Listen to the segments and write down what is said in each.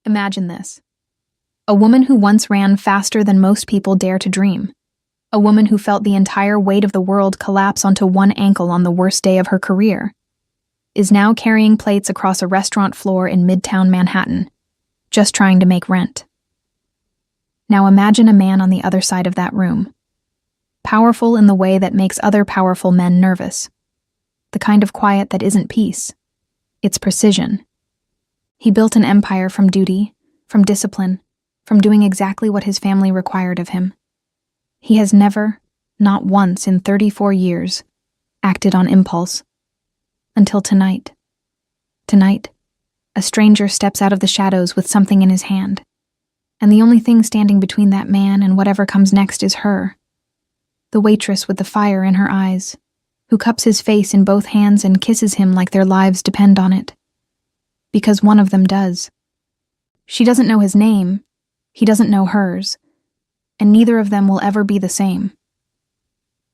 Imagine this. A woman who once ran faster than most people dare to dream. A woman who felt the entire weight of the world collapse onto one ankle on the worst day of her career, is now carrying plates across a restaurant floor in Midtown Manhattan, just trying to make rent. Now imagine a man on the other side of that room. Powerful in the way that makes other powerful men nervous. The kind of quiet that isn't peace. It's precision. He built an empire from duty, from discipline, from doing exactly what his family required of him. He has never, not once in 34 years, acted on impulse. Until tonight. Tonight, a stranger steps out of the shadows with something in his hand. And the only thing standing between that man and whatever comes next is her. The waitress with the fire in her eyes, who cups his face in both hands and kisses him like their lives depend on it. Because one of them does. She doesn't know his name, he doesn't know hers, and neither of them will ever be the same.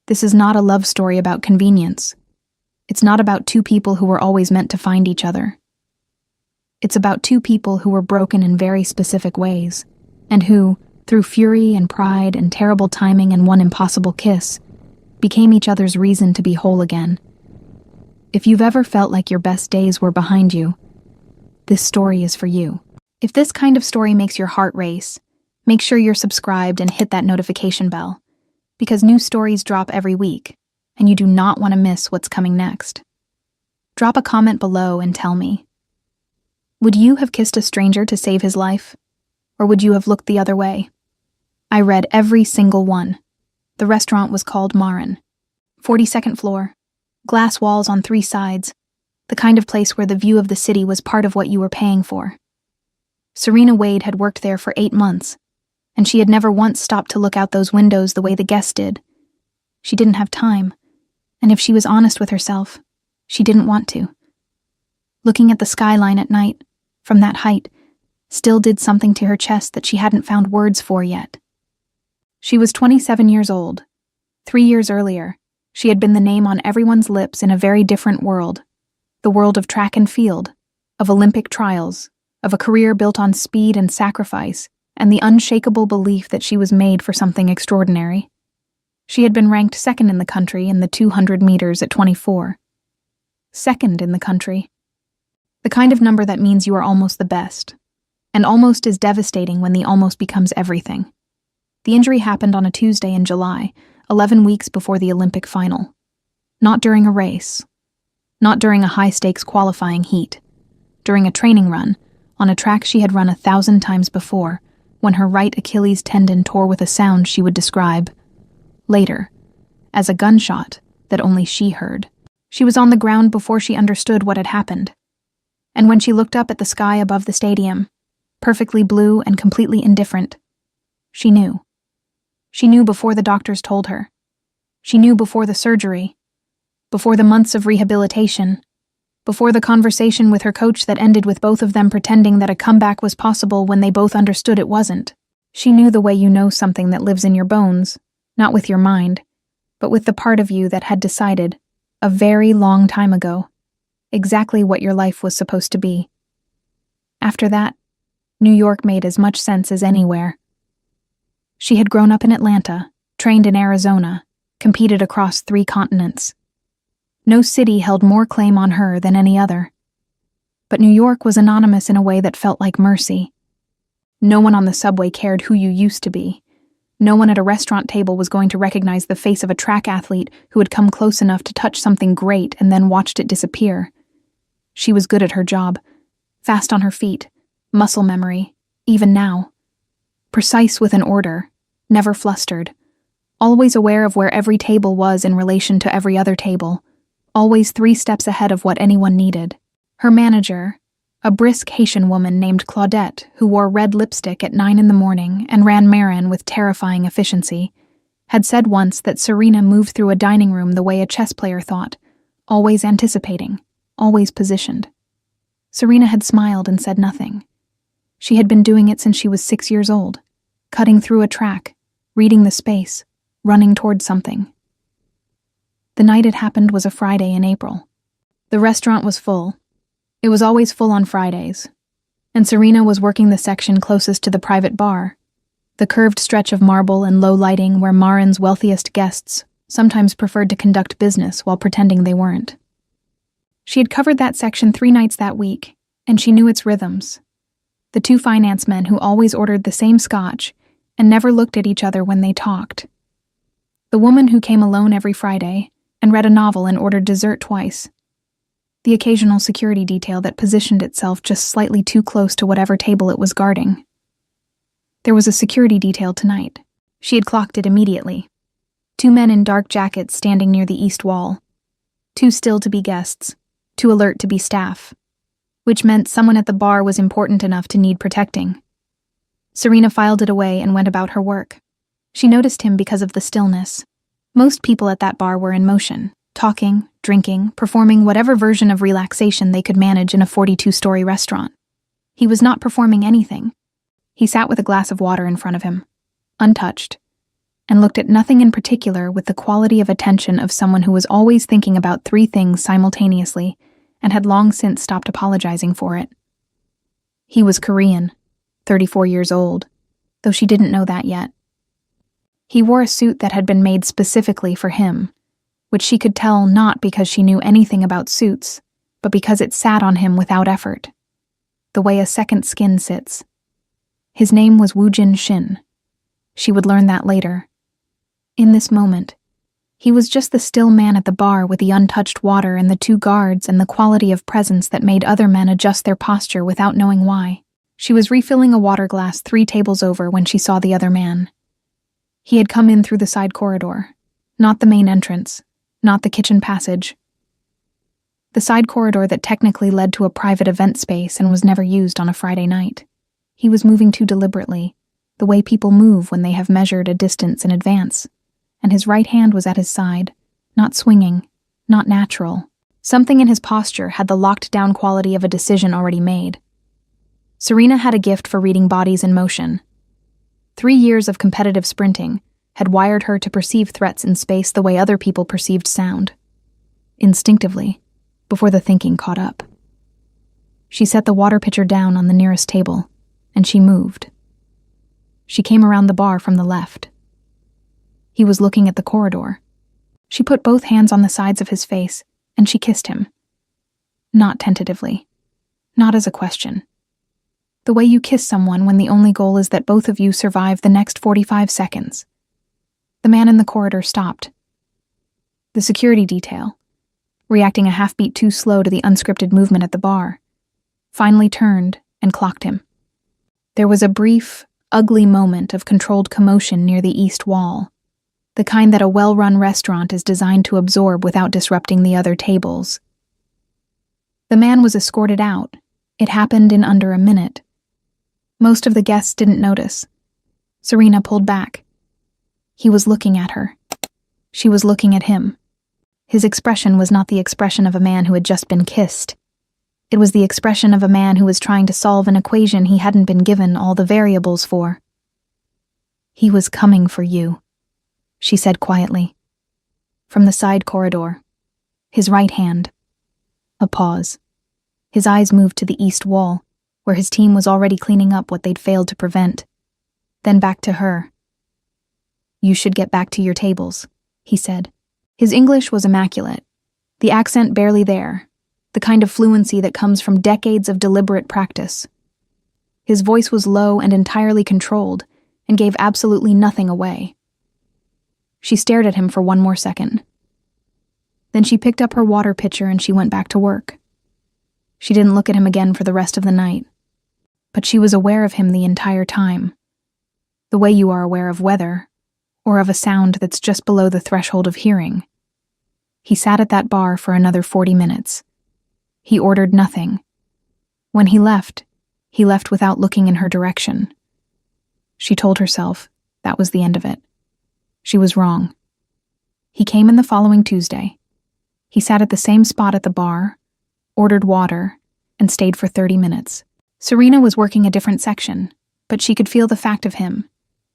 This is not a love story about convenience. It's not about two people who were always meant to find each other. It's about two people who were broken in very specific ways, and who, through fury and pride and terrible timing and one impossible kiss, became each other's reason to be whole again. If you've ever felt like your best days were behind you, this story is for you. If this kind of story makes your heart race, make sure you're subscribed and hit that notification bell, because new stories drop every week, and you do not want to miss what's coming next. Drop a comment below and tell me. Would you have kissed a stranger to save his life? Or would you have looked the other way? I read every single one. The restaurant was called Marin. 42nd floor. Glass walls on 3 sides. The kind of place where the view of the city was part of what you were paying for. Serena Wade had worked there for 8 months, and she had never once stopped to look out those windows the way the guests did. She didn't have time, and if she was honest with herself, she didn't want to. Looking at the skyline at night, from that height, still did something to her chest that she hadn't found words for yet. She was 27 years old. 3 years earlier, she had been the name on everyone's lips in a very different world. The world of track and field, of Olympic trials, of a career built on speed and sacrifice, and the unshakable belief that she was made for something extraordinary. She had been ranked second in the country in the 200 meters at 24. Second in the country. The kind of number that means you are almost the best. And almost is devastating when the almost becomes everything. The injury happened on a Tuesday in July, 11 weeks before the Olympic final. Not during a race. Not during a high-stakes qualifying heat. During a training run, on a track she had run 1,000 times before, when her right Achilles tendon tore with a sound she would describe, later, as a gunshot that only she heard. She was on the ground before she understood what had happened. And when she looked up at the sky above the stadium, perfectly blue and completely indifferent, she knew. She knew before the doctors told her. She knew before the surgery, before the months of rehabilitation, before the conversation with her coach that ended with both of them pretending that a comeback was possible when they both understood it wasn't. She knew the way you know something that lives in your bones, not with your mind, but with the part of you that had decided, a very long time ago, exactly what your life was supposed to be. After that, New York made as much sense as anywhere. She had grown up in Atlanta, trained in Arizona, competed across 3 continents. No city held more claim on her than any other. But New York was anonymous in a way that felt like mercy. No one on the subway cared who you used to be. No one at a restaurant table was going to recognize the face of a track athlete who had come close enough to touch something great and then watched it disappear. She was good at her job, fast on her feet, muscle memory, even now. Precise with an order, never flustered, always aware of where every table was in relation to every other table, always 3 steps ahead of what anyone needed. Her manager, a brisk Haitian woman named Claudette, who wore red lipstick at 9 in the morning and ran Marin with terrifying efficiency, had said once that Serena moved through a dining room the way a chess player thought, always anticipating, always positioned. Serena had smiled and said nothing. She had been doing it since she was 6 years old, cutting through a track, reading the space, running toward something. The night it happened was a Friday in April. The restaurant was full. It was always full on Fridays. and Serena was working the section closest to the private bar, the curved stretch of marble and low lighting where Marin's wealthiest guests sometimes preferred to conduct business while pretending they weren't. She had covered that section 3 nights that week, and she knew its rhythms. The 2 finance men who always ordered the same scotch and never looked at each other when they talked. The woman who came alone every Friday and read a novel and ordered dessert twice. The occasional security detail that positioned itself just slightly too close to whatever table it was guarding. There was a security detail tonight. She had clocked it immediately. 2 men in dark jackets standing near the east wall. Too still to be guests, too alert to be staff, which meant someone at the bar was important enough to need protecting. Serena filed it away and went about her work. She noticed him because of the stillness. Most people at that bar were in motion, talking, drinking, performing whatever version of relaxation they could manage in a 42-story restaurant. He was not performing anything. He sat with a glass of water in front of him, untouched, and looked at nothing in particular with the quality of attention of someone who was always thinking about 3 things simultaneously and had long since stopped apologizing for it. He was Korean, 34 years old, though she didn't know that yet. He wore a suit that had been made specifically for him, which she could tell not because she knew anything about suits, but because it sat on him without effort, the way a second skin sits. His name was Woojin Shin. She would learn that later. In this moment, he was just the still man at the bar with the untouched water and the 2 guards and the quality of presence that made other men adjust their posture without knowing why. She was refilling a water glass 3 tables over when she saw the other man. He had come in through the side corridor, not the main entrance, not the kitchen passage. The side corridor that technically led to a private event space and was never used on a Friday night. He was moving too deliberately, the way people move when they have measured a distance in advance. And his right hand was at his side, not swinging, not natural. Something in his posture had the locked-down quality of a decision already made. Serena had a gift for reading bodies in motion. 3 years of competitive sprinting had wired her to perceive threats in space the way other people perceived sound. Instinctively, before the thinking caught up. She set the water pitcher down on the nearest table, and she moved. She came around the bar from the left. He was looking at the corridor. She put both hands on the sides of his face, and she kissed him. Not tentatively. Not as a question. The way you kiss someone when the only goal is that both of you survive the next 45 seconds. The man in the corridor stopped. The security detail, reacting a half-beat too slow to the unscripted movement at the bar, finally turned and clocked him. There was a brief, ugly moment of controlled commotion near the east wall. The kind that a well-run restaurant is designed to absorb without disrupting the other tables. The man was escorted out. It happened in under a minute. Most of the guests didn't notice. Serena pulled back. He was looking at her. She was looking at him. His expression was not the expression of a man who had just been kissed. It was the expression of a man who was trying to solve an equation he hadn't been given all the variables for. "He was coming for you," she said quietly. From the side corridor, his right hand. A pause. His eyes moved to the east wall, where his team was already cleaning up what they'd failed to prevent. Then back to her. "You should get back to your tables," he said. His English was immaculate, the accent barely there, the kind of fluency that comes from decades of deliberate practice. His voice was low and entirely controlled, and gave absolutely nothing away. She stared at him for 1 more second. Then she picked up her water pitcher and she went back to work. She didn't look at him again for the rest of the night, but she was aware of him the entire time. The way you are aware of weather, or of a sound that's just below the threshold of hearing. He sat at that bar for another 40 minutes. He ordered nothing. When he left without looking in her direction. She told herself that was the end of it. She was wrong. He came in the following Tuesday. He sat at the same spot at the bar, ordered water, and stayed for 30 minutes. Serena was working a different section, but she could feel the fact of him,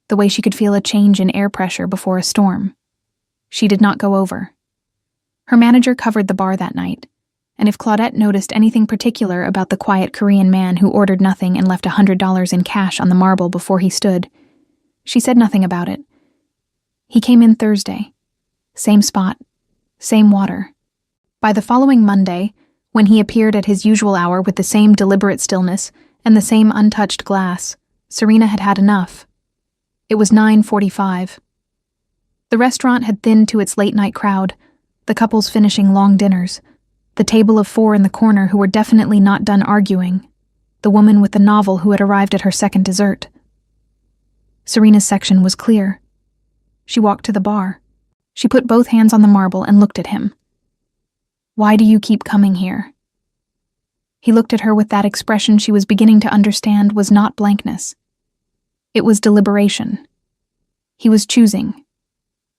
the way she could feel a change in air pressure before a storm. She did not go over. Her manager covered the bar that night, and if Claudette noticed anything particular about the quiet Korean man who ordered nothing and left $100 in cash on the marble before he stood, she said nothing about it. He came in Thursday. Same spot. Same water. By the following Monday, when he appeared at his usual hour with the same deliberate stillness and the same untouched glass, Serena had had enough. It was 9:45. The restaurant had thinned to its late-night crowd, the couples finishing long dinners, the table of 4 in the corner who were definitely not done arguing, the woman with the novel who had arrived at her second dessert. Serena's section was clear. She walked to the bar. She put both hands on the marble and looked at him. "Why do you keep coming here?" He looked at her with that expression she was beginning to understand was not blankness. It was deliberation. He was choosing.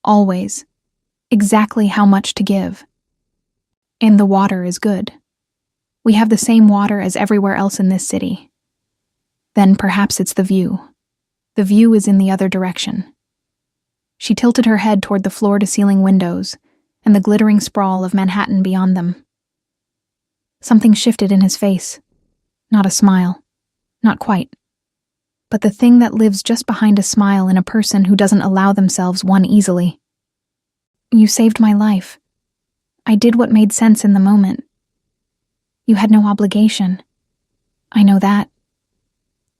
Always. Exactly how much to give. And the water is good. We have the same water as everywhere else in this city. Then perhaps it's the view. The view is in the other direction. She tilted her head toward the floor-to-ceiling windows and the glittering sprawl of Manhattan beyond them. Something shifted in his face. Not a smile. Not quite. But the thing that lives just behind a smile in a person who doesn't allow themselves one easily. "You saved my life. I did what made sense in the moment. You had no obligation. I know that.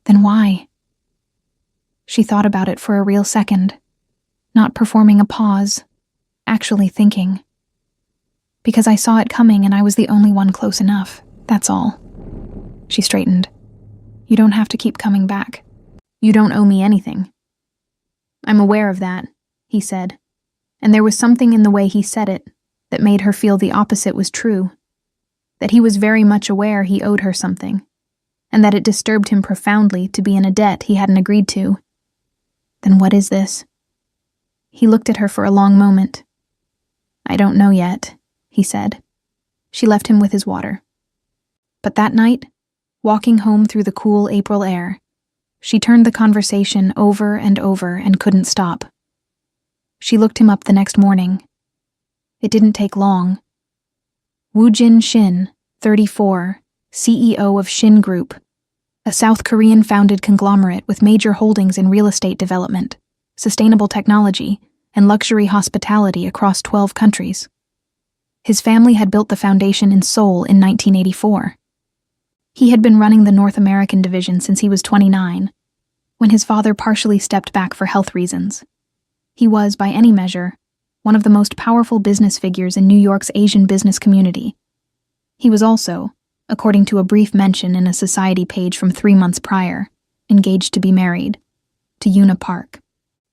Then why?" She thought about it for a real second, not performing a pause, actually thinking. "Because I saw it coming and I was the only one close enough, that's all." She straightened. "You don't have to keep coming back. You don't owe me anything." "I'm aware of that," he said, and there was something in the way he said it that made her feel the opposite was true, that he was very much aware he owed her something, and that it disturbed him profoundly to be in a debt he hadn't agreed to. "Then what is this?" He looked at her for a long moment. "I don't know yet," he said. She left him with his water. But that night, walking home through the cool April air, she turned the conversation over and over and couldn't stop. She looked him up the next morning. It didn't take long. Woojin Shin, 34, CEO of Shin Group, a South Korean-founded conglomerate with major holdings in real estate development, sustainable technology, and luxury hospitality across 12 countries. His family had built the foundation in Seoul in 1984. He had been running the North American division since he was 29, when his father partially stepped back for health reasons. He was, by any measure, one of the most powerful business figures in New York's Asian business community. He was also, according to a brief mention in a society page from 3 months prior, engaged to be married, to Yuna Park,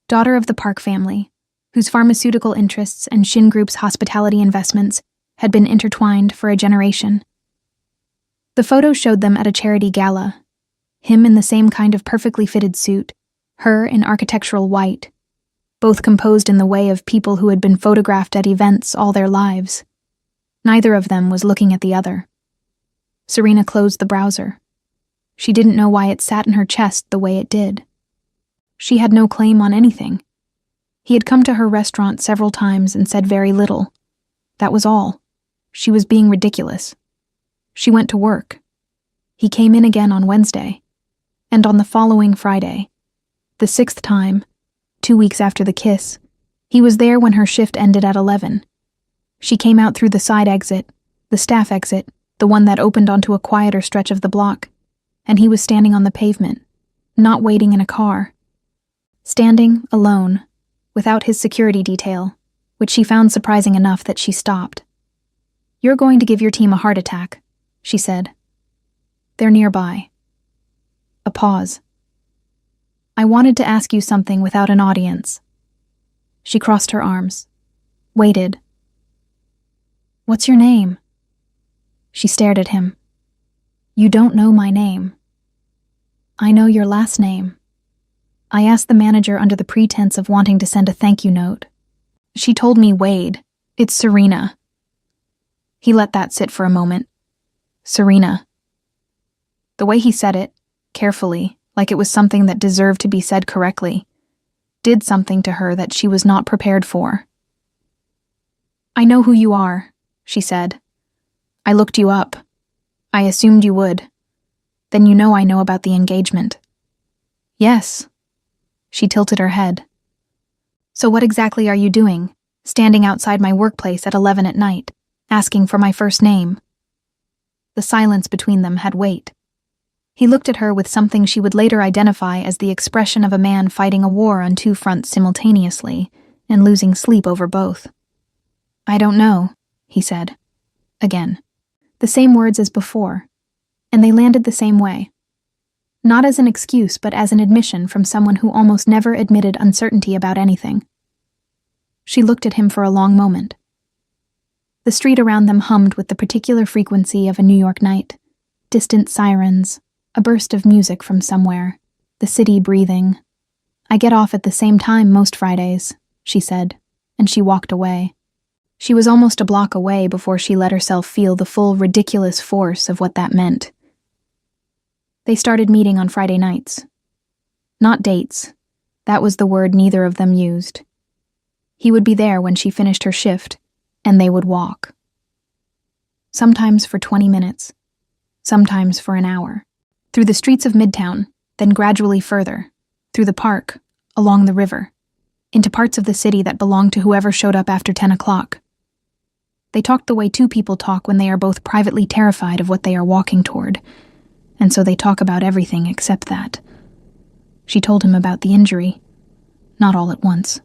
daughter of the Park family, whose pharmaceutical interests and Shin Group's hospitality investments had been intertwined for a generation. The photo showed them at a charity gala, him in the same kind of perfectly fitted suit, her in architectural white, both composed in the way of people who had been photographed at events all their lives. Neither of them was looking at the other. Serena closed the browser. She didn't know why it sat in her chest the way it did. She had no claim on anything. He had come to her restaurant several times and said very little. That was all. She was being ridiculous. She went to work. He came in again on Wednesday, and on the following Friday, the 6th time, 2 weeks after the kiss, he was there when her shift ended at 11. She came out through the side exit, the staff exit, the one that opened onto a quieter stretch of the block, and he was standing on the pavement, not waiting in a car. Standing, alone, without his security detail, which she found surprising enough that she stopped. "You're going to give your team a heart attack," she said. "They're nearby." A pause. "I wanted to ask you something without an audience." She crossed her arms. Waited. "What's your name?" She stared at him. "You don't know my name." "I know your last name. I asked the manager under the pretense of wanting to send a thank you note. She told me Wade. It's Serena." He let that sit for a moment. Serena. The way he said it, carefully, like it was something that deserved to be said correctly, did something to her that she was not prepared for. "I know who you are," she said. I looked you up. I assumed you would. Then you know I know about the engagement. Yes. She tilted her head. So what exactly are you doing, standing outside my workplace at 11 at night, asking for my first name? The silence between them had weight. He looked at her with something she would later identify as the expression of a man fighting a war on two fronts simultaneously and losing sleep over both. I don't know, he said. Again. The same words as before, and they landed the same way. Not as an excuse, but as an admission from someone who almost never admitted uncertainty about anything. She looked at him for a long moment. The street around them hummed with the particular frequency of a New York night. Distant sirens, a burst of music from somewhere, the city breathing. I get off at the same time most Fridays, she said, and she walked away. She was almost a block away before she let herself feel the full ridiculous force of what that meant. They started meeting on Friday nights. Not dates. That was the word neither of them used. He would be there when she finished her shift, and they would walk. Sometimes for 20 minutes, sometimes for an hour. Through the streets of Midtown, then gradually further, through the park, along the river, into parts of the city that belonged to whoever showed up after 10 o'clock. They talked the way two people talk when they are both privately terrified of what they are walking toward, and so they talk about everything except that. She told him about the injury, not all at once.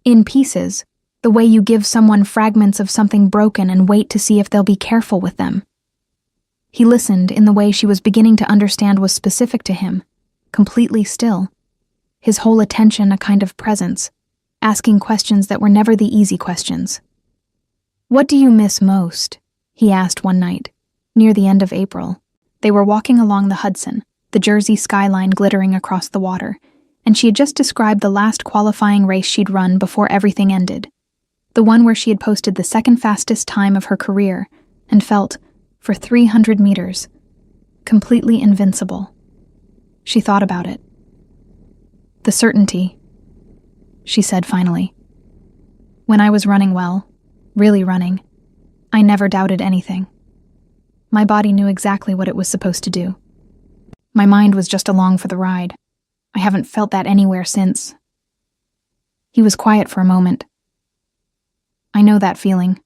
In pieces, the way you give someone fragments of something broken and wait to see if they'll be careful with them. He listened in the way she was beginning to understand was specific to him, completely still, his whole attention a kind of presence, asking questions that were never the easy questions. What do you miss most? He asked one night, near the end of April. They were walking along the Hudson, the Jersey skyline glittering across the water, and she had just described the last qualifying race she'd run before everything ended, the one where she had posted the second fastest time of her career and felt, for 300 meters, completely invincible. She thought about it. The certainty, she said finally. When I was running well, really running, I never doubted anything. My body knew exactly what it was supposed to do. My mind was just along for the ride. I haven't felt that anywhere since. He was quiet for a moment. I know that feeling.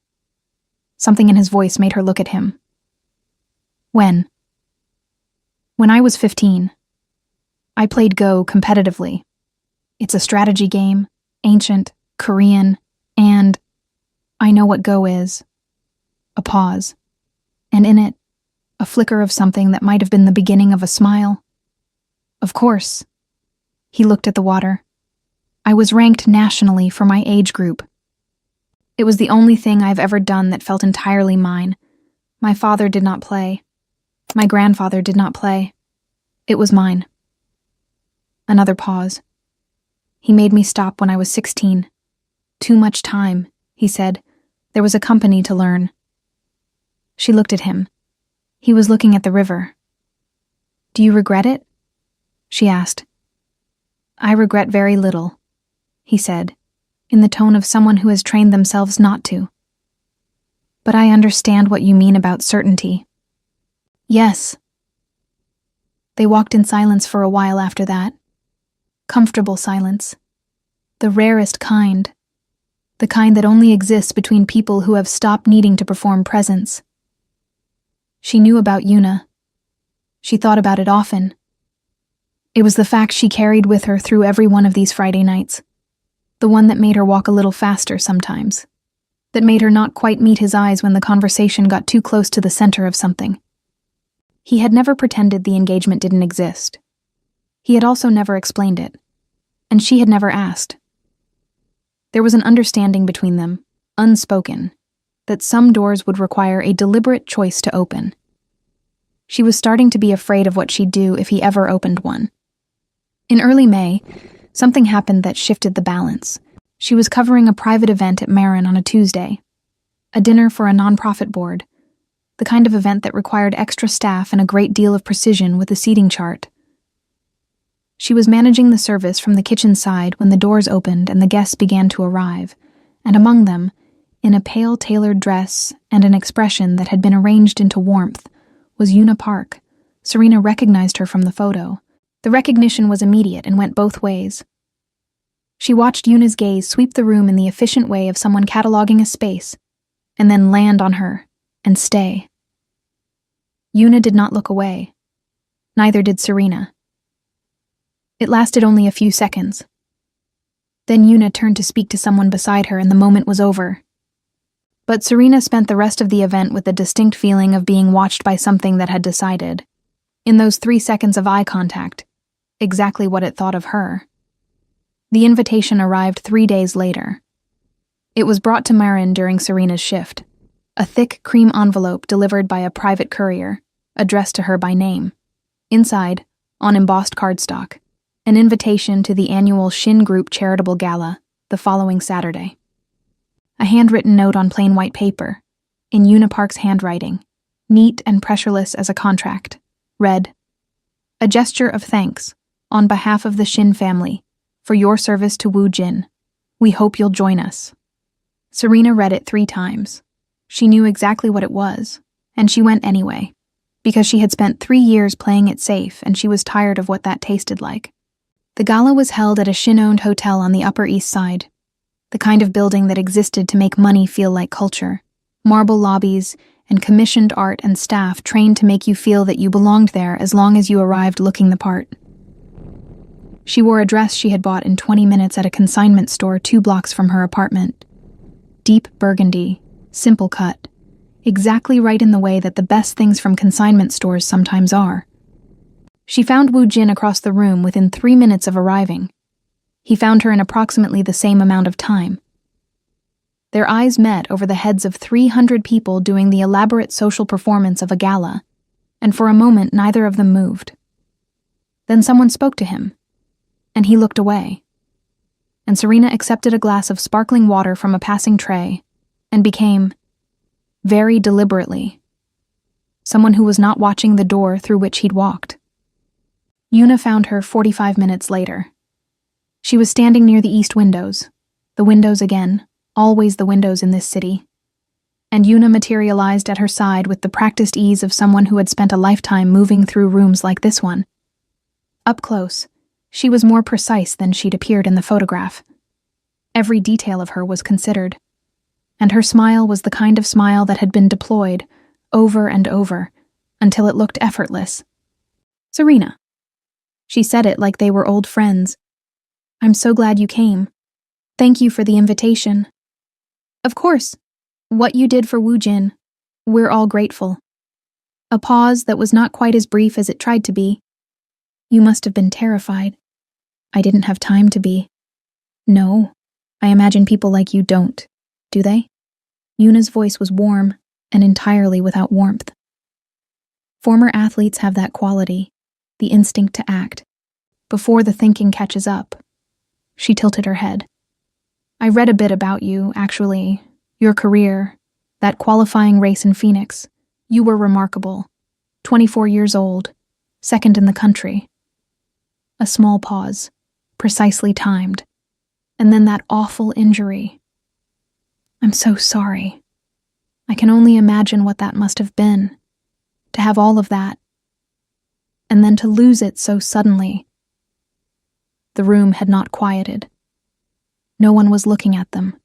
Something in his voice made her look at him. When? When I was 15. I played Go competitively. It's a strategy game, ancient, Korean, and I know what Go is. A pause. And in it, a flicker of something that might have been the beginning of a smile. Of course. He looked at the water. I was ranked nationally for my age group. It was the only thing I've ever done that felt entirely mine. My father did not play. My grandfather did not play. It was mine. Another pause. He made me stop when I was 16. Too much time, he said. There was a company to learn. She looked at him. He was looking at the river. Do you regret it? She asked. I regret very little, he said, in the tone of someone who has trained themselves not to. But I understand what you mean about certainty. Yes. They walked in silence for a while after that. Comfortable silence. The rarest kind. The kind that only exists between people who have stopped needing to perform presence. She knew about Yuna. She thought about it often. It was the fact she carried with her through every one of these Friday nights. The one that made her walk a little faster sometimes. That made her not quite meet his eyes when the conversation got too close to the center of something. He had never pretended the engagement didn't exist. He had also never explained it. And she had never asked. There was an understanding between them, unspoken, that some doors would require a deliberate choice to open. She was starting to be afraid of what she'd do if he ever opened one. In early May, something happened that shifted the balance. She was covering a private event at Marin on a Tuesday, a dinner for a nonprofit board, the kind of event that required extra staff and a great deal of precision with a seating chart. She was managing the service from the kitchen side when the doors opened and the guests began to arrive, and among them, in a pale tailored dress and an expression that had been arranged into warmth, was Una Park. Serena recognized her from the photo. The recognition was immediate and went both ways. She watched Una's gaze sweep the room in the efficient way of someone cataloging a space, and then land on her and stay. Una did not look away. Neither did Serena. It lasted only a few seconds. Then Una turned to speak to someone beside her and the moment was over. But Serena spent the rest of the event with the distinct feeling of being watched by something that had decided, in those 3 seconds of eye contact, exactly what it thought of her. The invitation arrived 3 days later. It was brought to Marin during Serena's shift, a thick cream envelope delivered by a private courier, addressed to her by name. Inside, on embossed cardstock, an invitation to the annual Shin Group Charitable Gala, the following Saturday. A handwritten note on plain white paper, in Una Park's handwriting, neat and pressureless as a contract, read, "A gesture of thanks, on behalf of the Shin family, for your service to Woo Jin. We hope you'll join us." Serena read it 3 times. She knew exactly what it was, and she went anyway, because she had spent 3 years playing it safe and she was tired of what that tasted like. The gala was held at a Shin-owned hotel on the Upper East Side, the kind of building that existed to make money feel like culture. Marble lobbies and commissioned art and staff trained to make you feel that you belonged there as long as you arrived looking the part. She wore a dress she had bought in 20 minutes at a consignment store 2 blocks from her apartment. Deep burgundy, simple cut, exactly right in the way that the best things from consignment stores sometimes are. She found Woo Jin across the room within 3 minutes of arriving. He found her in approximately the same amount of time. Their eyes met over the heads of 300 people doing the elaborate social performance of a gala, and for a moment neither of them moved. Then someone spoke to him, and he looked away. And Serena accepted a glass of sparkling water from a passing tray, and became, very deliberately, someone who was not watching the door through which he'd walked. Una found her 45 minutes later. She was standing near the east windows, the windows again, always the windows in this city, and Una materialized at her side with the practiced ease of someone who had spent a lifetime moving through rooms like this one. Up close, she was more precise than she'd appeared in the photograph. Every detail of her was considered, and her smile was the kind of smile that had been deployed over and over until it looked effortless. "Serena." She said it like they were old friends. "I'm so glad you came. Thank you for the invitation. Of course, what you did for Woo Jin, we're all grateful." A pause that was not quite as brief as it tried to be. "You must have been terrified." "I didn't have time to be." "No, I imagine people like you don't, do they?" Una's voice was warm and entirely without warmth. Former athletes have that quality, the instinct to act, before the thinking catches up. She tilted her head. "I read a bit about you, actually. Your career, that qualifying race in Phoenix. You were remarkable. 24 years old, second in the country." A small pause, precisely timed, and then that awful injury. "I'm so sorry. I can only imagine what that must have been, to have all of that, and then to lose it so suddenly." The room had not quieted. No one was looking at them.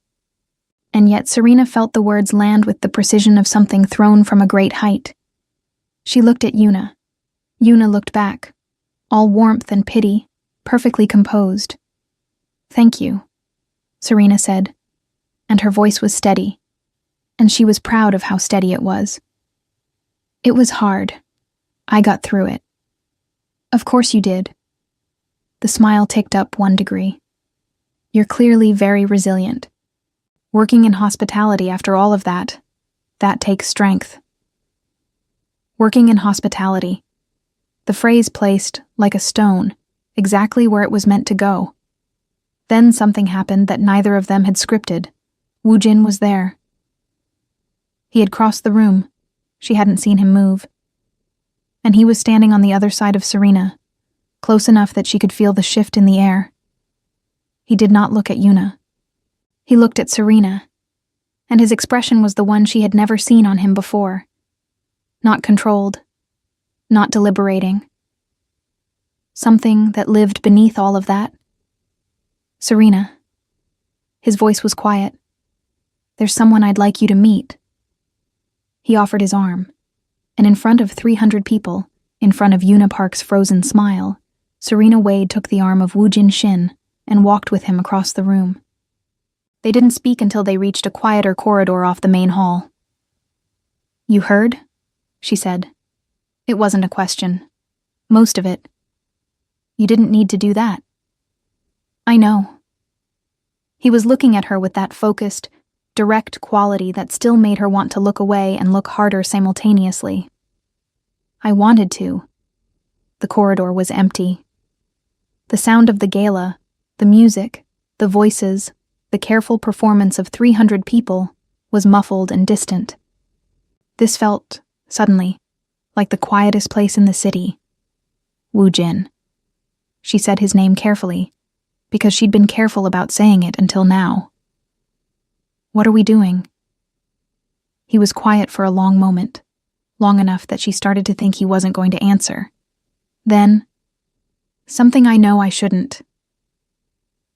And yet Serena felt the words land with the precision of something thrown from a great height. She looked at Una. Una looked back, all warmth and pity, perfectly composed. "Thank you," Serena said, and her voice was steady, and she was proud of how steady it was. "It was hard. I got through it." "Of course you did." The smile ticked up 1 degree. "You're clearly very resilient. Working in hospitality after all of that takes strength." Working in hospitality. The phrase placed, like a stone, exactly where it was meant to go. Then something happened that neither of them had scripted. Woo Jin was there. He had crossed the room. She hadn't seen him move. And he was standing on the other side of Serena, close enough that she could feel the shift in the air. He did not look at Una. He looked at Serena, and his expression was the one she had never seen on him before. Not controlled, not deliberating. Something that lived beneath all of that. "Serena." His voice was quiet. "There's someone I'd like you to meet." He offered his arm, and in front of 300 people, in front of Yuna Park's frozen smile, Serena Wade took the arm of Woo Jin Shin and walked with him across the room. They didn't speak until they reached a quieter corridor off the main hall. "You heard?" she said. It wasn't a question. Most of it. "You didn't need to do that." "I know." He was looking at her with that focused, direct quality that still made her want to look away and look harder simultaneously. "I wanted to." The corridor was empty. The sound of the gala, the music, the voices, the careful performance of 300 people was muffled and distant. This felt, suddenly, like the quietest place in the city. Woo Jin. She said his name carefully, because she'd been careful about saying it until now. "What are we doing?" He was quiet for a long moment, long enough that she started to think he wasn't going to answer. Then, "Something I know I shouldn't.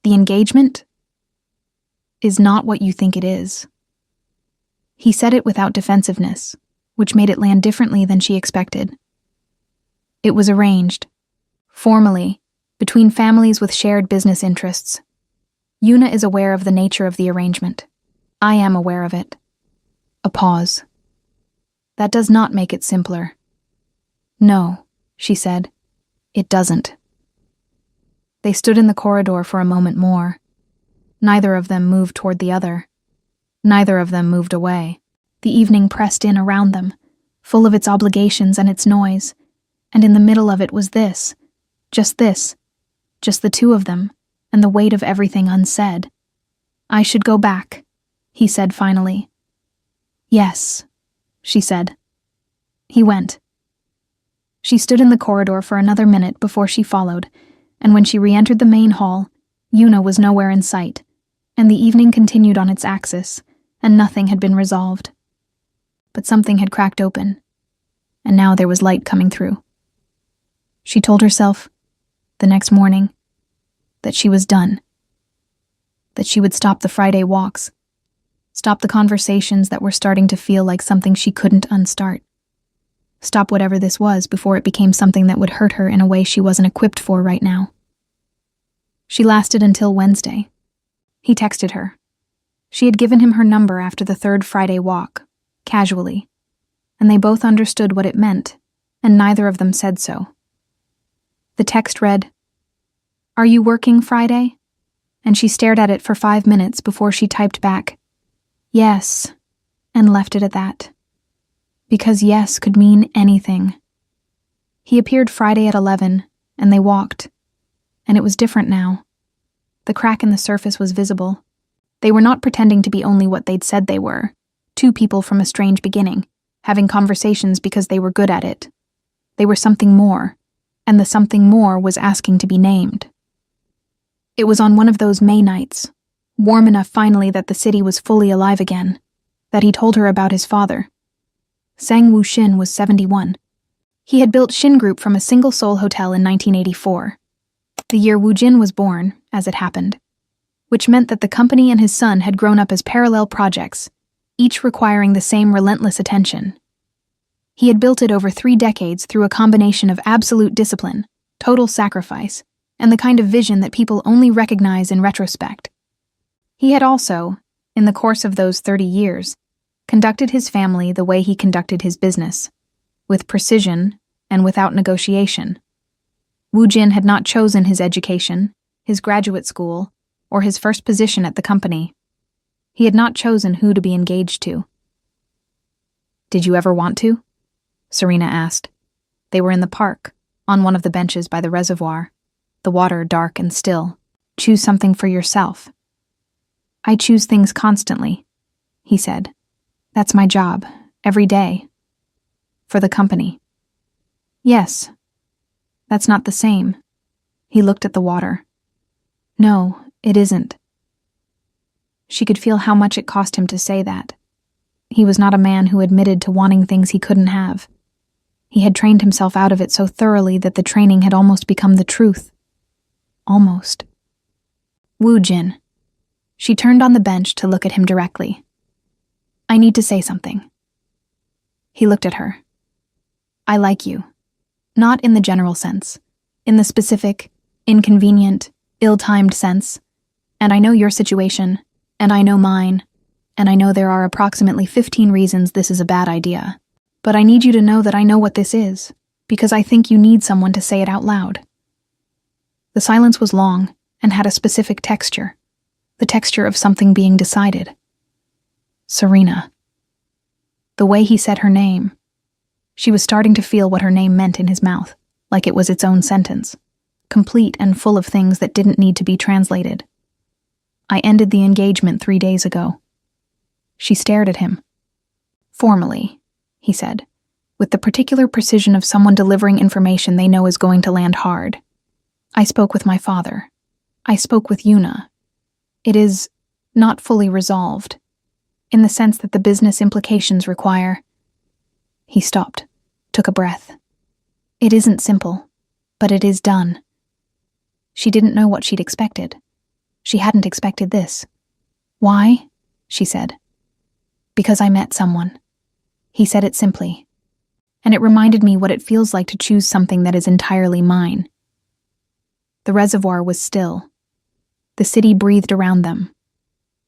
The engagement is not what you think it is." He said it without defensiveness, which made it land differently than she expected. "It was arranged, formally, between families with shared business interests. Yuna is aware of the nature of the arrangement. I am aware of it." A pause. "That does not make it simpler." "No," she said. "It doesn't." They stood in the corridor for a moment more. Neither of them moved toward the other. Neither of them moved away. The evening pressed in around them, full of its obligations and its noise, and in the middle of it was this, just the two of them, and the weight of everything unsaid. "I should go back," he said finally. "Yes," she said. He went. She stood in the corridor for another minute before she followed, and when she re-entered the main hall, Yuna was nowhere in sight, and the evening continued on its axis, and nothing had been resolved. But something had cracked open, and now there was light coming through. She told herself, the next morning, that she was done. That she would stop the Friday walks, stop the conversations that were starting to feel like something she couldn't unstart. Stop whatever this was before it became something that would hurt her in a way she wasn't equipped for right now. She lasted until Wednesday. He texted her. She had given him her number after the third Friday walk, casually, and they both understood what it meant, and neither of them said so. The text read, "Are you working Friday?" And she stared at it for 5 minutes before she typed back, "Yes," and left it at that. Because yes could mean anything. He appeared Friday at 11, and they walked. And it was different now. The crack in the surface was visible. They were not pretending to be only what they'd said they were, two people from a strange beginning, having conversations because they were good at it. They were something more, and the something more was asking to be named. It was on one of those May nights, warm enough finally that the city was fully alive again, that he told her about his father. Sang Woo Shin was 71. He had built Shin Group from a single-soul hotel in 1984, the year Woo Jin was born, as it happened, which meant that the company and his son had grown up as parallel projects, each requiring the same relentless attention. He had built it over 3 decades through a combination of absolute discipline, total sacrifice, and the kind of vision that people only recognize in retrospect. He had also, in the course of those 30 years, conducted his family the way he conducted his business, with precision and without negotiation. Woo Jin had not chosen his education, his graduate school, or his first position at the company. He had not chosen who to be engaged to. "Did you ever want to?" Serena asked. They were in the park, on one of the benches by the reservoir, the water dark and still. "Choose something for yourself." "I choose things constantly," he said. "That's my job, every day. For the company." "Yes. That's not the same." He looked at the water. "No, it isn't." She could feel how much it cost him to say that. He was not a man who admitted to wanting things he couldn't have. He had trained himself out of it so thoroughly that the training had almost become the truth. Almost. Woo Jin. She turned on the bench to look at him directly. I need to say something. He looked at her. I like you. Not in the general sense. In the specific, inconvenient, ill-timed sense. And I know your situation, and I know mine, and I know there are approximately 15 reasons this is a bad idea. But I need you to know that I know what this is, because I think you need someone to say it out loud. The silence was long and had a specific texture, the texture of something being decided. Serena. The way he said her name. She was starting to feel what her name meant in his mouth, like it was its own sentence, complete and full of things that didn't need to be translated. I ended the engagement 3 days ago. She stared at him. Formally, he said, with the particular precision of someone delivering information they know is going to land hard. I spoke with my father. I spoke with Yuna. It is not fully resolved, in the sense that the business implications require... He stopped, took a breath. It isn't simple, but it is done. She didn't know what she'd expected. She hadn't expected this. Why? She said. Because I met someone. He said it simply. And it reminded me what it feels like to choose something that is entirely mine. The reservoir was still. The city breathed around them.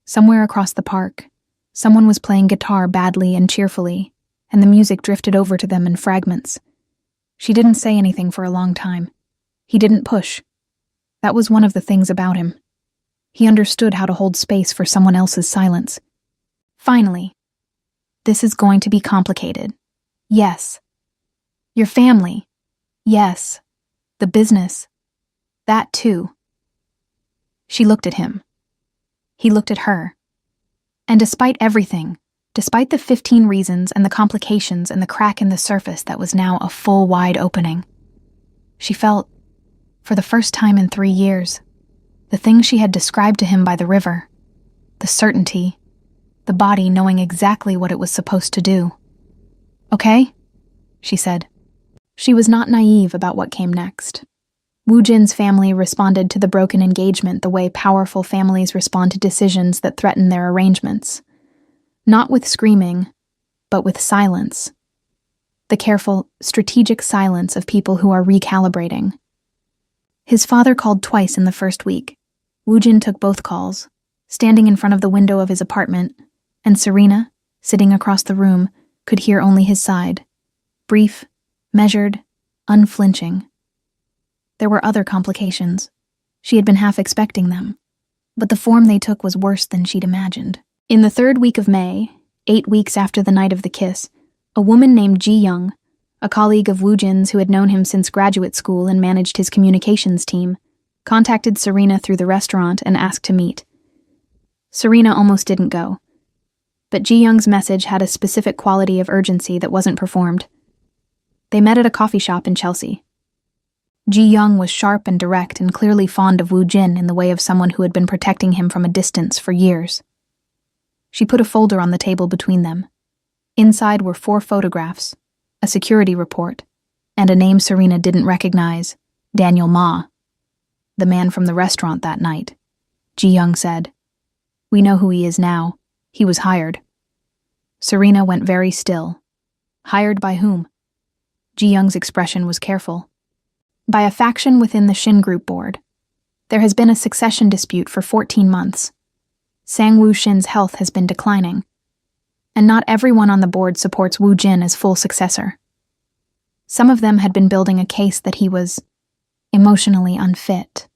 Somewhere across the park, someone was playing guitar badly and cheerfully, and the music drifted over to them in fragments. She didn't say anything for a long time. He didn't push. That was one of the things about him. He understood how to hold space for someone else's silence. Finally, this is going to be complicated. Yes. Your family. Yes. The business. That too. She looked at him. He looked at her. And despite everything, despite the 15 reasons and the complications and the crack in the surface that was now a full wide opening, she felt, for the first time in 3 years, the thing she had described to him by the river, the certainty, the body knowing exactly what it was supposed to do. Okay? She said. She was not naive about what came next. Woo Jin's family responded to the broken engagement the way powerful families respond to decisions that threaten their arrangements. Not with screaming, but with silence. The careful, strategic silence of people who are recalibrating. His father called twice in the first week. Woo Jin took both calls, standing in front of the window of his apartment, and Serena, sitting across the room, could hear only his side. Brief, measured, unflinching. There were other complications. She had been half expecting them, but the form they took was worse than she'd imagined. In the 3rd week of May, 8 weeks after the night of the kiss, a woman named Ji Young, a colleague of Woo Jin's who had known him since graduate school and managed his communications team, contacted Serena through the restaurant and asked to meet. Serena almost didn't go, but Ji Young's message had a specific quality of urgency that wasn't performed. They met at a coffee shop in Chelsea. Ji Young was sharp and direct and clearly fond of Woo Jin in the way of someone who had been protecting him from a distance for years. She put a folder on the table between them. Inside were 4 photographs, a security report, and a name Serena didn't recognize, Daniel Ma, the man from the restaurant that night. Ji Young said, "We know who he is now. He was hired." Serena went very still. Hired by whom? Ji Young's expression was careful. By a faction within the Shin Group board. There has been a succession dispute for 14 months. Sang-Woo Shin's health has been declining, and not everyone on the board supports Woo Jin as full successor. Some of them had been building a case that he was emotionally unfit,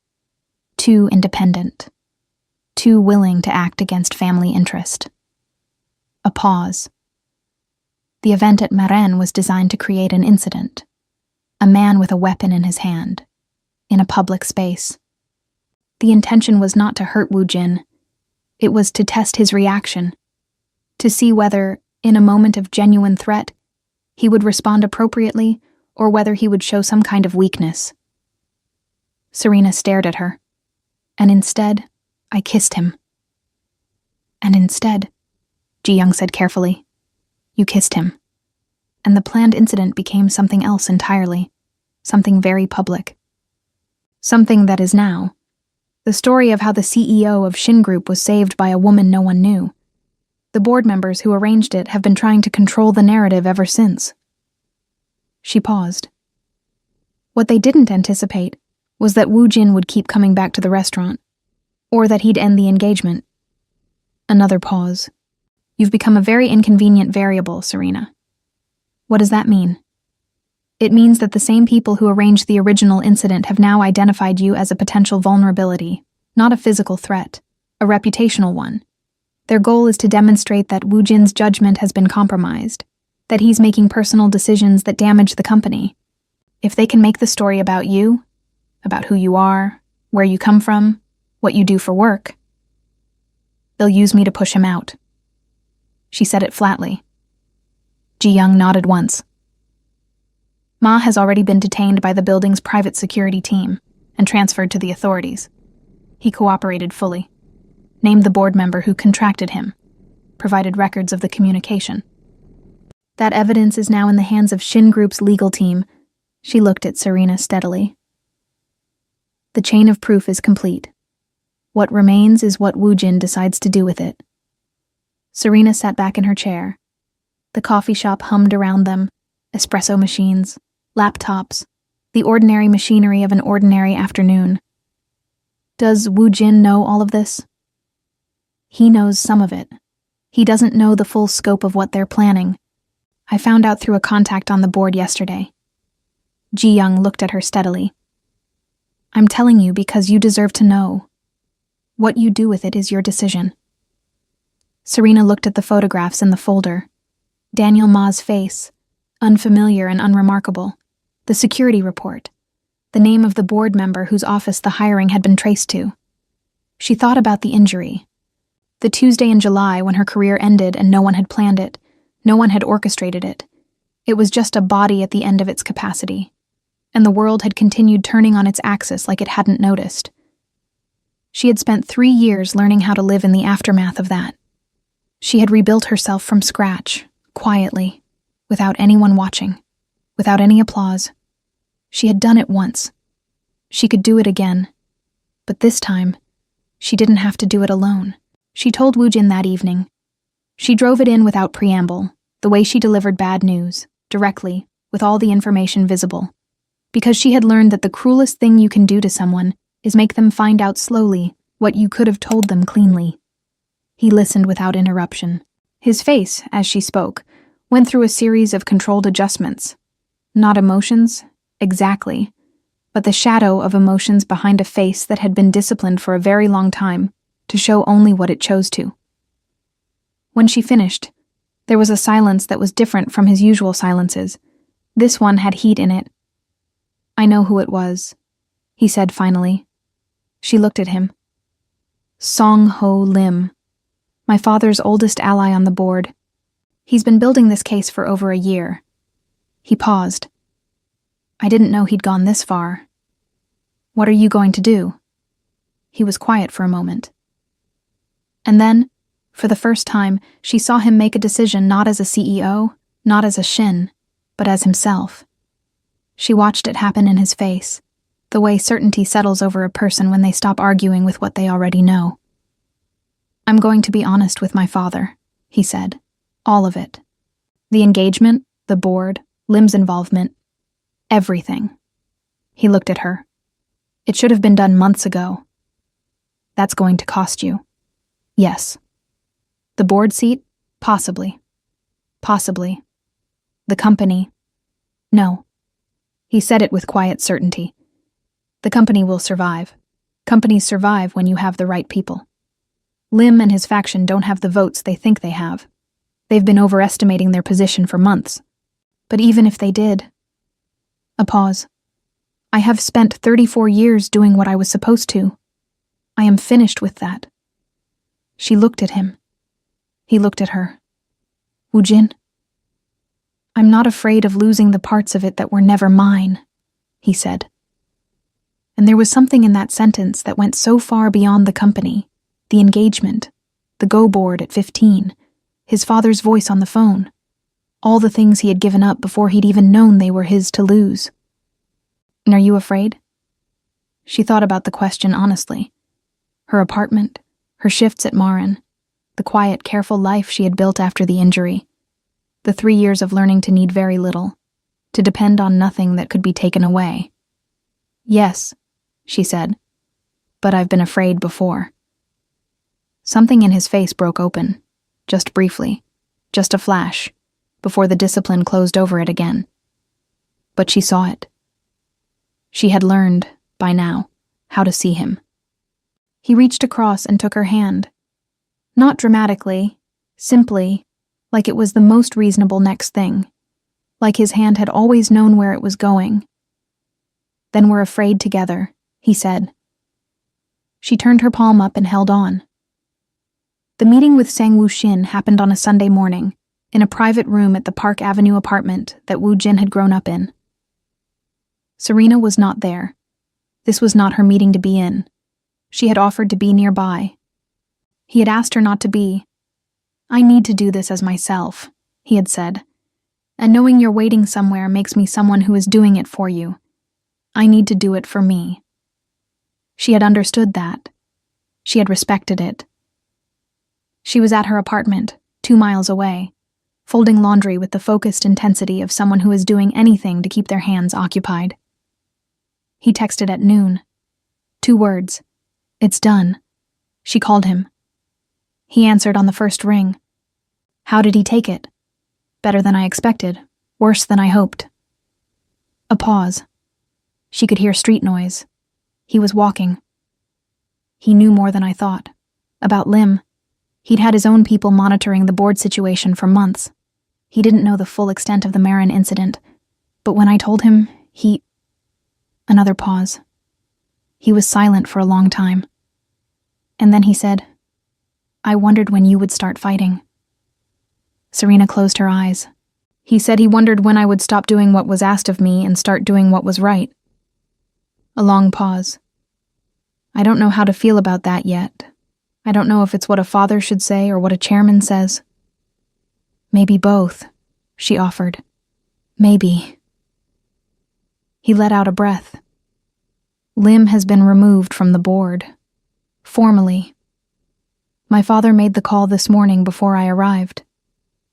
too independent, too willing to act against family interest. A pause. The event at Maren was designed to create an incident. A man with a weapon in his hand, in a public space. The intention was not to hurt Woo Jin. It was to test his reaction, to see whether, in a moment of genuine threat, he would respond appropriately or whether he would show some kind of weakness. Serena stared at her, and instead, I kissed him. And instead, Ji-young said carefully, you kissed him. And the planned incident became something else entirely, something very public. Something that is now the story of how the CEO of Shin Group was saved by a woman no one knew. The board members who arranged it have been trying to control the narrative ever since. She paused. What they didn't anticipate was that Woo Jin would keep coming back to the restaurant, or that he'd end the engagement. Another pause. You've become a very inconvenient variable, Serena. What does that mean? It means that the same people who arranged the original incident have now identified you as a potential vulnerability, not a physical threat, a reputational one. Their goal is to demonstrate that Woo Jin's judgment has been compromised, that he's making personal decisions that damage the company. If they can make the story about you, about who you are, where you come from, what you do for work, they'll use me to push him out. She said it flatly. Ji-young nodded once. Ma has already been detained by the building's private security team and transferred to the authorities. He cooperated fully, named the board member who contracted him, provided records of the communication. That evidence is now in the hands of Shin Group's legal team. She looked at Serena steadily. The chain of proof is complete. What remains is what Woo Jin decides to do with it. Serena sat back in her chair. The coffee shop hummed around them, espresso machines, laptops, the ordinary machinery of an ordinary afternoon. Does Woo Jin know all of this? He knows some of it. He doesn't know the full scope of what they're planning. I found out through a contact on the board yesterday. Ji-young looked at her steadily. I'm telling you because you deserve to know. What you do with it is your decision. Serena looked at the photographs in the folder. Daniel Ma's face, unfamiliar and unremarkable. The security report. The name of the board member whose office the hiring had been traced to. She thought about the injury. The Tuesday in July when her career ended and no one had planned it. No one had orchestrated it. It was just a body at the end of its capacity. And the world had continued turning on its axis like it hadn't noticed. She had spent 3 years learning how to live in the aftermath of that. She had rebuilt herself from scratch, quietly, without anyone watching, without any applause. She had done it once. She could do it again. But this time, she didn't have to do it alone. She told Woo Jin that evening. She drove it in without preamble, the way she delivered bad news, directly, with all the information visible. Because she had learned that the cruelest thing you can do to someone is make them find out slowly what you could have told them cleanly. He listened without interruption. His face, as she spoke, went through a series of controlled adjustments. Not emotions, exactly, but the shadow of emotions behind a face that had been disciplined for a very long time to show only what it chose to. When she finished, there was a silence that was different from his usual silences. This one had heat in it. I know who it was, he said finally. She looked at him. Song-ho Lim, my father's oldest ally on the board. He's been building this case for over a year. He paused. I didn't know he'd gone this far. What are you going to do? He was quiet for a moment. And then, for the first time, she saw him make a decision not as a CEO, not as a Shin, but as himself. She watched it happen in his face, the way certainty settles over a person when they stop arguing with what they already know. I'm going to be honest with my father, he said. All of it. The engagement, the board, Lim's involvement, everything. He looked at her. It should have been done months ago. That's going to cost you. Yes. The board seat? Possibly. Possibly. The company? No. He said it with quiet certainty. The company will survive. Companies survive when you have the right people. Lim and his faction don't have the votes they think they have. They've been overestimating their position for months. But even if they did... A pause. I have spent 34 years doing what I was supposed to. I am finished with that. She looked at him. He looked at her. Woo Jin? I'm not afraid of losing the parts of it that were never mine, he said. And there was something in that sentence that went so far beyond the company, the engagement, the go board at 15, his father's voice on the phone, all the things he had given up before he'd even known they were his to lose. "Are you afraid?" She thought about the question honestly. Her apartment, her shifts at Marin, the quiet, careful life she had built after the injury, the 3 years of learning to need very little, to depend on nothing that could be taken away. "Yes," she said, "but I've been afraid before." Something in his face broke open, just briefly, just a flash, before the discipline closed over it again. But she saw it. She had learned, by now, how to see him. He reached across and took her hand. Not dramatically, simply, like it was the most reasonable next thing, like his hand had always known where it was going. "Then we're afraid together," he said. She turned her palm up and held on. The meeting with Sang Woo Shin happened on a Sunday morning, in a private room at the Park Avenue apartment that Woo Jin had grown up in. Serena was not there. This was not her meeting to be in. She had offered to be nearby. He had asked her not to be. "I need to do this as myself," he had said. "And knowing you're waiting somewhere makes me someone who is doing it for you. I need to do it for me." She had understood that. She had respected it. She was at her apartment, 2 miles away, folding laundry with the focused intensity of someone who is doing anything to keep their hands occupied. He texted at noon. 2 words. "It's done." She called him. He answered on the first ring. How did he take it? Better than I expected. Worse than I hoped. A pause. She could hear street noise. He was walking. He knew more than I thought. About Lim. He'd had his own people monitoring the board situation for months. He didn't know the full extent of the Marin incident, but when I told him, he... Another pause. He was silent for a long time. And then he said, "I wondered when you would start fighting." Serena closed her eyes. He said he wondered when I would stop doing what was asked of me and start doing what was right. A long pause. I don't know how to feel about that yet. I don't know if it's what a father should say or what a chairman says. Maybe both, she offered. Maybe. He let out a breath. Lim has been removed from the board. Formally. My father made the call this morning before I arrived.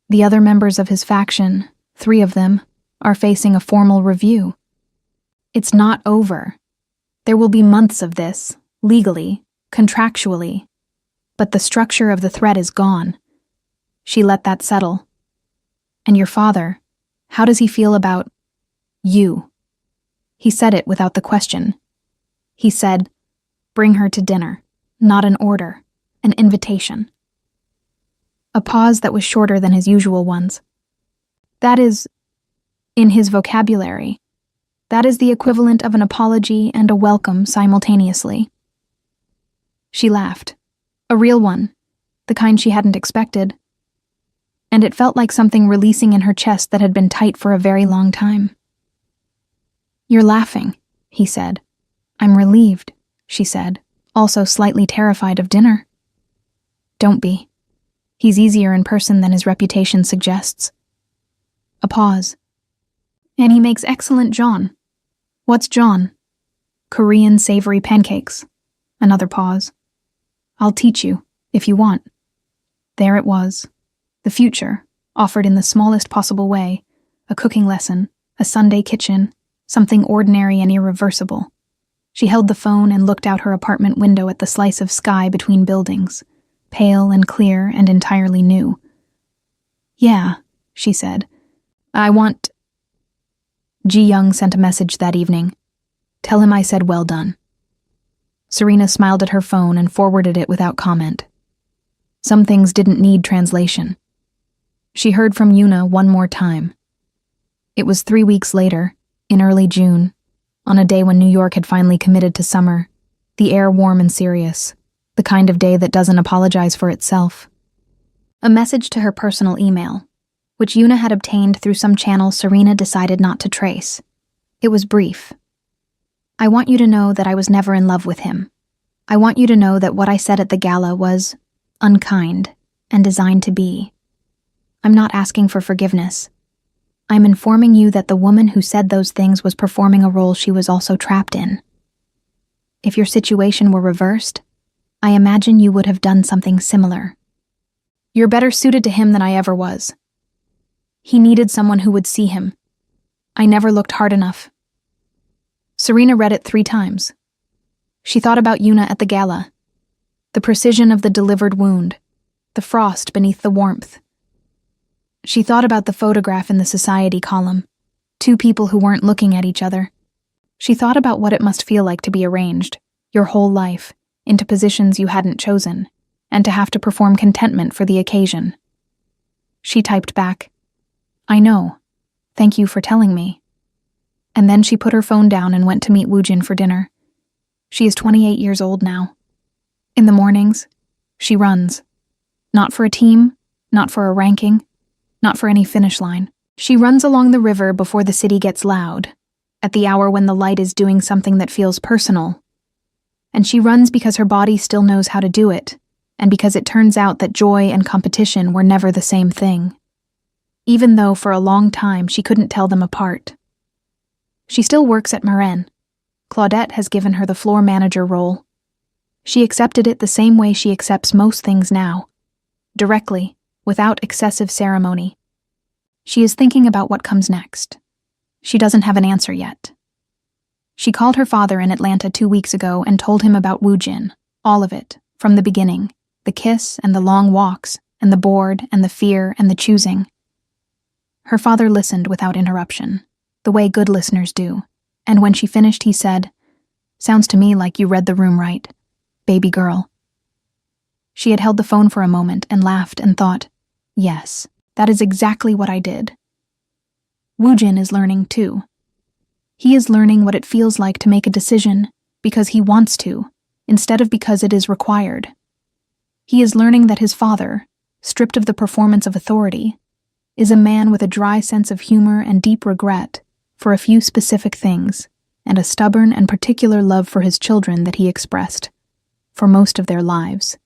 The other members of his faction, 3 of them, are facing a formal review. It's not over. There will be months of this, legally, contractually. But the structure of the threat is gone. She let that settle. And your father, how does he feel about you? He said it without the question. He said, "Bring her to dinner, not an order, an invitation." A pause that was shorter than his usual ones. That is, in his vocabulary, that is the equivalent of an apology and a welcome simultaneously. She laughed. A real one, the kind she hadn't expected. And it felt like something releasing in her chest that had been tight for a very long time. "You're laughing," he said. "I'm relieved," she said, also slightly terrified of dinner. "Don't be. He's easier in person than his reputation suggests." A pause. "And he makes excellent John." "What's John?" "Korean savory pancakes." Another pause. "I'll teach you, if you want." There it was. The future, offered in the smallest possible way, a cooking lesson, a Sunday kitchen, something ordinary and irreversible. She held the phone and looked out her apartment window at the slice of sky between buildings, pale and clear and entirely new. "Yeah," she said. "I want..." Ji Young sent a message that evening. "Tell him I said well done." Serena smiled at her phone and forwarded it without comment. Some things didn't need translation. She heard from Yuna one more time. It was 3 weeks later, in early June, on a day when New York had finally committed to summer, the air warm and serious, the kind of day that doesn't apologize for itself. A message to her personal email, which Yuna had obtained through some channel Serena decided not to trace. It was brief. "I want you to know that I was never in love with him. I want you to know that what I said at the gala was unkind, and designed to be. I'm not asking for forgiveness. I'm informing you that the woman who said those things was performing a role she was also trapped in. If your situation were reversed, I imagine you would have done something similar. You're better suited to him than I ever was. He needed someone who would see him. I never looked hard enough. Serena read it 3 times. She thought about Yuna at the gala. The precision of the delivered wound. The frost beneath the warmth. She thought about the photograph in the society column. 2 people who weren't looking at each other. She thought about what it must feel like to be arranged, your whole life, into positions you hadn't chosen, and to have to perform contentment for the occasion. She typed back, "I know. Thank you for telling me." And then she put her phone down and went to meet Woojin for dinner. She is 28 years old now. In the mornings, she runs. Not for a team, not for a ranking, not for any finish line. She runs along the river before the city gets loud, at the hour when the light is doing something that feels personal. And she runs because her body still knows how to do it, and because it turns out that joy and competition were never the same thing. Even though for a long time she couldn't tell them apart. She still works at Marin. Claudette has given her the floor manager role. She accepted it the same way she accepts most things now. Directly, without excessive ceremony. She is thinking about what comes next. She doesn't have an answer yet. She called her father in Atlanta 2 weeks ago and told him about Woojin, all of it, from the beginning, the kiss and the long walks, and the bored and the fear and the choosing. Her father listened without interruption, the way good listeners do, and when she finished he said, "Sounds to me like you read the room right, baby girl." She had held the phone for a moment and laughed and thought, yes, that is exactly what I did. Woojin is learning too. He is learning what it feels like to make a decision because he wants to, instead of because it is required. He is learning that his father, stripped of the performance of authority, is a man with a dry sense of humor and deep regret for a few specific things, and a stubborn and particular love for his children that he expressed, for most of their lives,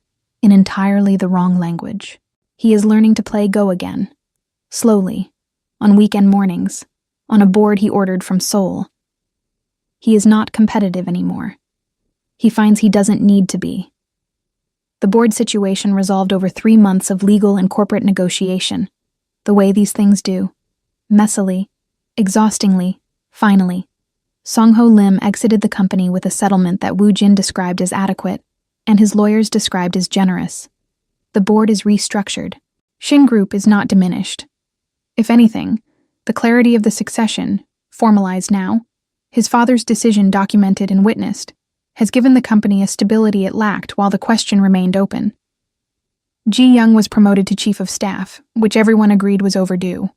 in entirely the wrong language. He is learning to play Go again, slowly, on weekend mornings, on a board he ordered from Seoul. He is not competitive anymore. He finds he doesn't need to be. The board situation resolved over 3 months of legal and corporate negotiation, the way these things do. Messily, exhaustingly, finally, Song-ho Lim exited the company with a settlement that Woojin described as adequate, and his lawyers described as generous. The board is restructured. Shin Group is not diminished. If anything, the clarity of the succession, formalized now, his father's decision documented and witnessed, has given the company a stability it lacked while the question remained open. Ji Young was promoted to chief of staff, which everyone agreed was overdue.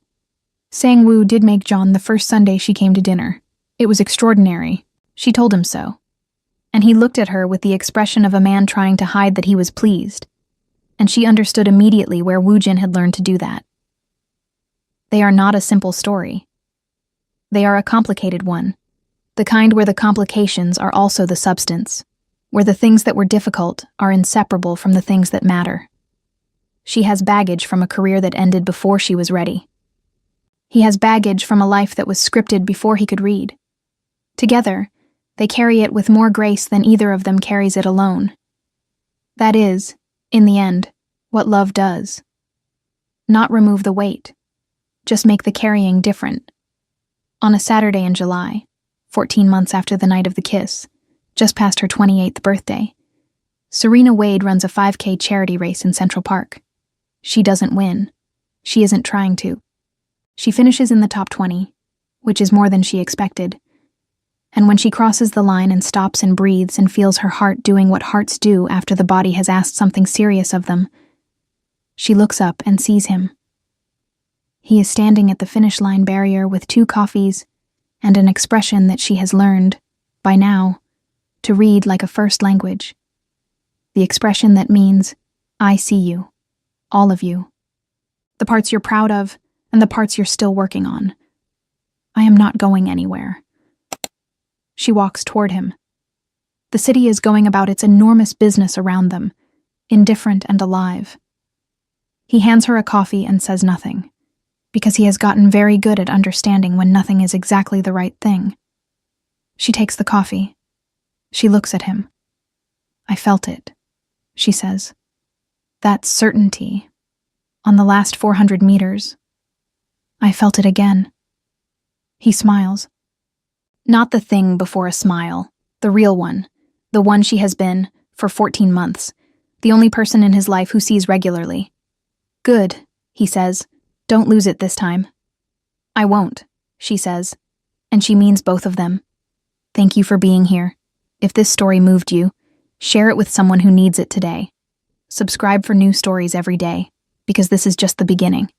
Sang-woo did make John the first Sunday she came to dinner. It was extraordinary. She told him so. And he looked at her with the expression of a man trying to hide that he was pleased. And she understood immediately where Woojin had learned to do that. They are not a simple story. They are a complicated one. The kind where the complications are also the substance, where the things that were difficult are inseparable from the things that matter. She has baggage from a career that ended before she was ready. He has baggage from a life that was scripted before he could read. Together, they carry it with more grace than either of them carries it alone. That is, in the end, what love does. Not remove the weight, just make the carrying different. On a Saturday in July, 14 months after the night of the kiss, just past her 28th birthday, Serena Wade runs a 5K charity race in Central Park. She doesn't win. She isn't trying to. She finishes in the top 20, which is more than she expected. And when she crosses the line and stops and breathes and feels her heart doing what hearts do after the body has asked something serious of them, she looks up and sees him. He is standing at the finish line barrier with 2 coffees and an expression that she has learned, by now, to read like a first language. The expression that means, I see you, all of you. The parts you're proud of and the parts you're still working on. I am not going anywhere. She walks toward him. The city is going about its enormous business around them, indifferent and alive. He hands her a coffee and says nothing, because he has gotten very good at understanding when nothing is exactly the right thing. She takes the coffee. She looks at him. "I felt it," she says. "That certainty. On the last 400 meters. I felt it again." He smiles. Not the thing before a smile, the real one, the one she has been, for 14 months, the only person in his life who sees regularly. "Good," he says. "Don't lose it this time." "I won't," she says, and she means both of them. Thank you for being here. If this story moved you, share it with someone who needs it today. Subscribe for new stories every day, because this is just the beginning.